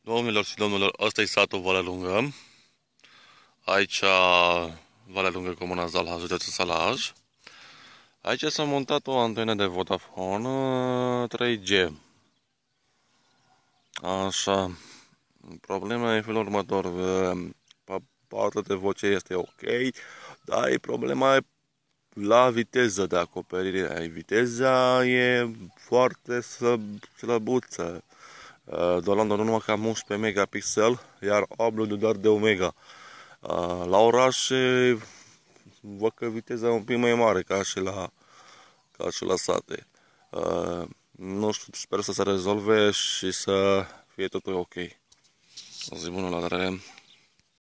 Domnilor și domnilor, ăsta e satul Valea Lungă. Aici, Valea Lungă, Comuna Zalha, județul Sălaj. Aici s-a montat o antenă de Vodafone 3G. Așa. Problema e felul următor. Partea de voce este ok, dar e problema la viteză de acoperire. Viteza e foarte slăbuță. Dolanul numai cam 11 megapixel, iar upload doar de 1 mega. La oraș văd că viteza e un pic mai mare ca și la sate. Nu știu, sper să se rezolve și să fie totul ok. O zi bună, la revedere!